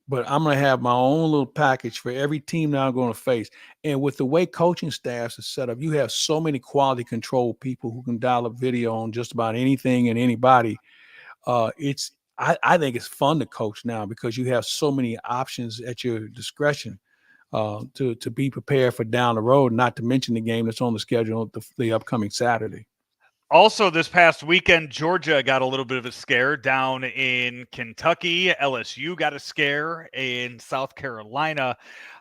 but I'm going to have my own little package for every team that I'm going to face. And with the way coaching staffs are set up, you have so many quality control people who can dial up video on just about anything and anybody. I think it's fun to coach now because you have so many options at your discretion to be prepared for down the road, not to mention the game that's on the schedule the upcoming Saturday. Also, this past weekend, Georgia got a little bit of a scare down in Kentucky. LSU got a scare in South Carolina.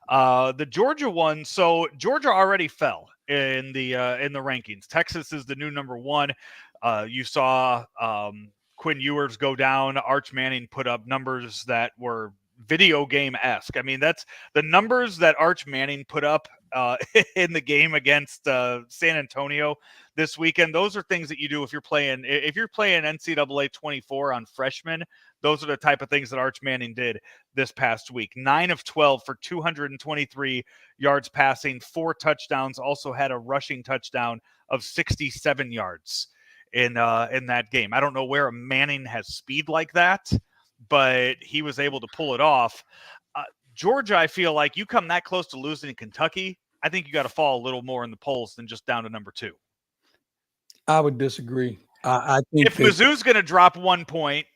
The Georgia one, so Georgia already fell in the rankings. Texas is the new number one. You saw Quinn Ewers go down. Arch Manning put up numbers that were video game-esque. I mean, that's the numbers that Arch Manning put up in the game against San Antonio this weekend. Those are things that you do if you're playing NCAA 24 on freshmen. Those are the type of things that Arch Manning did this past week. 9 of 12 for 223 yards passing, 4 touchdowns, also had a rushing touchdown of 67 yards in that game. I don't know where a Manning has speed like that, but he was able to pull it off. Georgia, I feel like you come that close to losing in Kentucky, I think you got to fall a little more in the polls than just down to number 2. I would disagree. I think if Mizzou's going to drop 1 point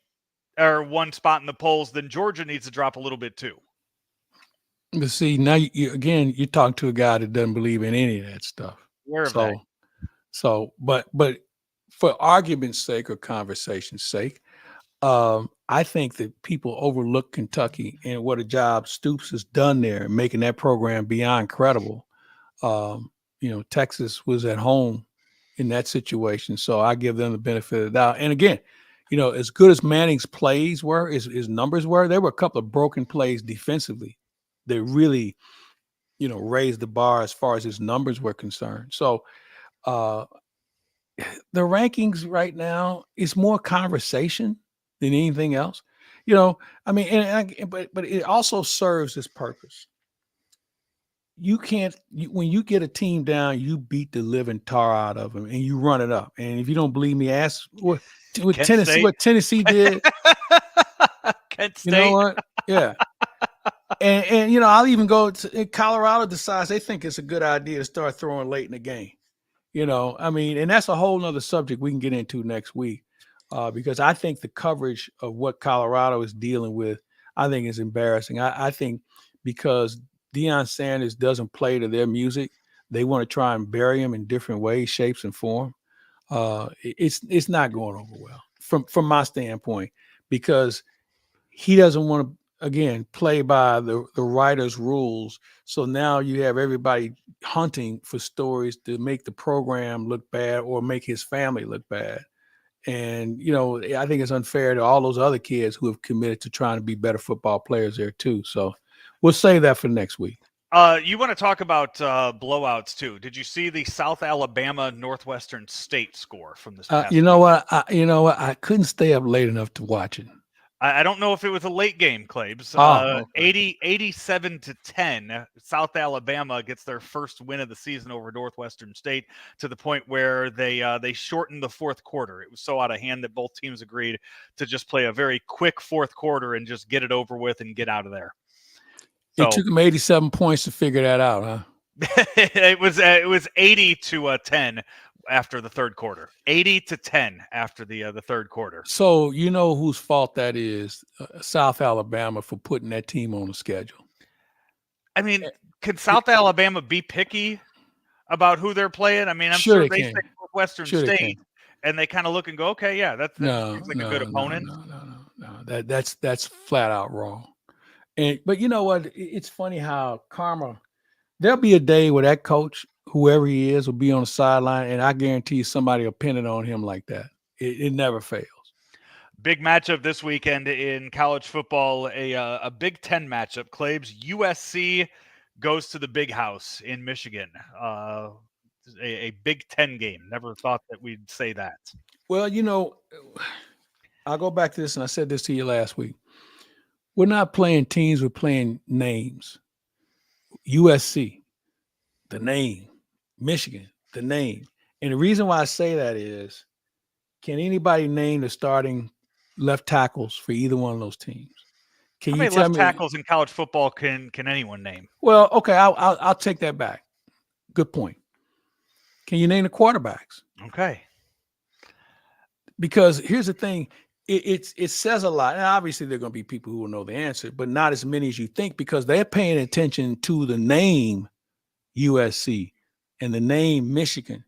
or 1 spot in the polls, then Georgia needs to drop a little bit too. But see, now you talk to a guy that doesn't believe in any of that stuff. But for argument's sake or conversation's sake, I think that people overlook Kentucky and what a job Stoops has done there, making that program beyond credible. Texas was at home in that situation, so I give them the benefit of the doubt. And again, as good as Manning's plays were, his numbers were, there were a couple of broken plays defensively that really, raised the bar as far as his numbers were concerned. So the rankings right now is more conversation than anything else. But it also serves this purpose. When you get a team down, you beat the living tar out of them and you run it up. And if you don't believe me, ask what Tennessee did. Kent State. You know what? Yeah. And I'll even go to Colorado decides they think it's a good idea to start throwing late in the game. And that's a whole nother subject we can get into next week. Because I think the coverage of what Colorado is dealing with, I think is embarrassing. I think because Deion Sanders doesn't play to their music, they want to try and bury him in different ways, shapes, and form. It's not going over well from my standpoint, because he doesn't want to, again, play by the writer's rules. So now you have everybody hunting for stories to make the program look bad or make his family look bad. And, I think it's unfair to all those other kids who have committed to trying to be better football players there too. So we'll save that for next week. You want to talk about blowouts too. Did you see the South Alabama Northwestern State score from this past week? I couldn't stay up late enough to watch it. I don't know if it was a late game, Claibs. Okay. 87-10. South Alabama gets their first win of the season over Northwestern State, to the point where they shortened the fourth quarter. It was so out of hand that both teams agreed to just play a very quick fourth quarter and just get it over with and get out of there. So, it took them 87 points to figure that out, huh? It was 80-10 after the third quarter. 80-10 after the third quarter. So you know whose fault that is? South Alabama, for putting that team on the schedule. I mean, can South Alabama be picky about who they're playing? I mean, I'm sure they say Northwestern State, and they kind of look and go, okay, yeah, that seems like a good opponent. No. That's flat out wrong. But you know what? It's funny how karma. There'll be a day where that coach, whoever he is, will be on the sideline, and I guarantee you somebody will pin it on him like that. It never fails. Big matchup this weekend in college football, a Big Ten matchup. Claibs, USC goes to the Big House in Michigan. A Big Ten game. Never thought that we'd say that. Well, I'll go back to this, and I said this to you last week. We're not playing teams, we're playing names. USC, the name. Michigan, the name. And the reason why I say that is, can anybody name the starting left tackles for either one of those teams? How many left tackles in college football can anyone name? Well, okay, I'll take that back. Good point. Can you name the quarterbacks? Okay. Because here's the thing. It says a lot. And obviously there are going to be people who will know the answer, but not as many as you think, because they're paying attention to the name USC and the name Michigan.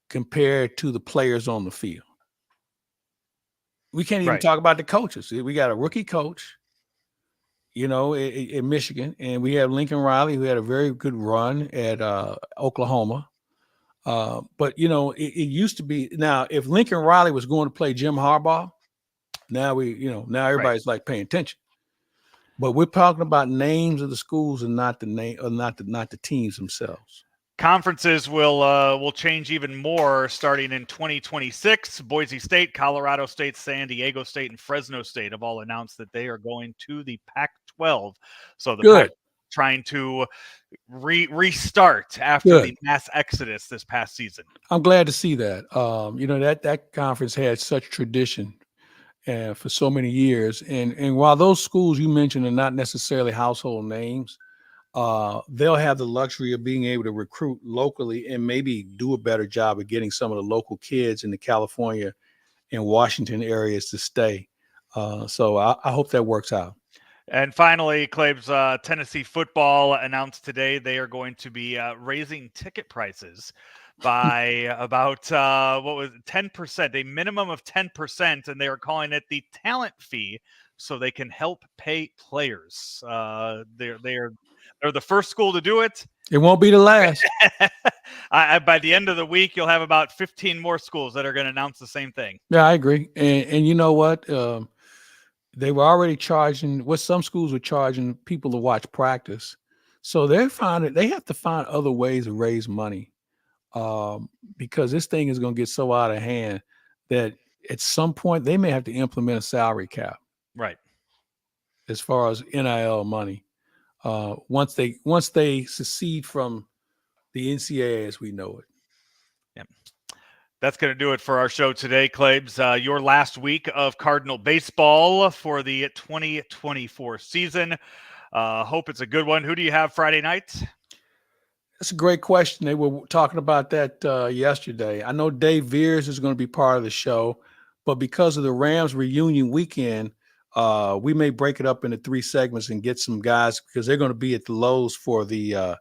compared to the players on the field. We can't even Right. talk about the coaches. We got a rookie coach, in Michigan, and we have Lincoln Riley, who had a very good run at Oklahoma. But it used to be. Now, if Lincoln Riley was going to play Jim Harbaugh, now everybody's like paying attention. But we're talking about names of the schools and not the name, or not the teams themselves. Conferences will change even more starting in 2026. Boise State, Colorado State, San Diego State, and Fresno State have all announced that they are going to the Pac-12. So the Pac trying to restart after the mass exodus this past season. I'm glad to see that. That conference had such tradition for so many years. And while those schools you mentioned are not necessarily household names, they'll have the luxury of being able to recruit locally and maybe do a better job of getting some of the local kids in the California and Washington areas to stay. So I hope that works out. And finally, Claibs, Tennessee football announced today they are going to be raising ticket prices by about 10%, a minimum of 10%, and they are calling it the talent fee, so they can help pay players. They're the first school to do it. It won't be the last. By the end of the week, you'll have about 15 more schools that are going to announce the same thing. Yeah, I agree. And you know what? They were already charging what some schools were charging people to watch practice. So they have to find other ways to raise money because this thing is going to get so out of hand that at some point they may have to implement a salary cap. Right. As far as NIL money. Once they secede from the NCAA as we know it. Yep. That's going to do it for our show today, Claibs. Your last week of Cardinal baseball for the 2024 season. Hope it's a good one. Who do you have Friday night? That's a great question. They were talking about that yesterday. I know Dave Veers is going to be part of the show, but because of the Rams reunion weekend, we may break it up into 3 segments and get some guys because they're going to be at the Lowe's for the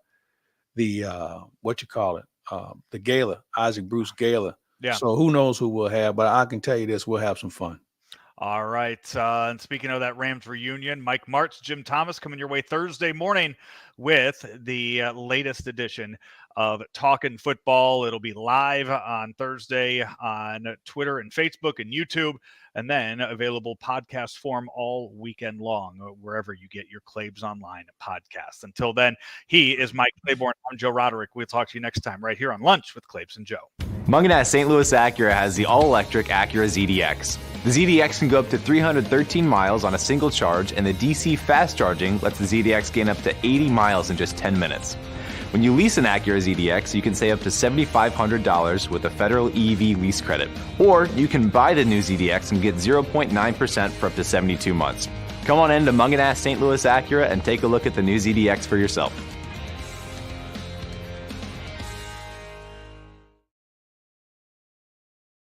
the gala, Isaac Bruce Gala. Yeah. So who knows who we'll have, but I can tell you this, we'll have some fun. All right. And speaking of that Rams reunion, Mike Martz, Jim Thomas coming your way Thursday morning with the latest edition of Talkin' Football. It'll be live on Thursday on Twitter and Facebook and YouTube, and then available podcast form all weekend long, wherever you get your Claibs Online podcasts. Until then, he is Mike Claiborne. I'm Joe Roderick. We'll talk to you next time right here on Lunch with Claibs and Joe. Munganast St. Louis Acura has the all-electric Acura ZDX. The ZDX can go up to 313 miles on a single charge, and the DC fast charging lets the ZDX gain up to 80 miles in just 10 minutes. When you lease an Acura ZDX, you can save up to $7,500 with a federal EV lease credit. Or you can buy the new ZDX and get 0.9% for up to 72 months. Come on in to Munganast St. Louis Acura and take a look at the new ZDX for yourself.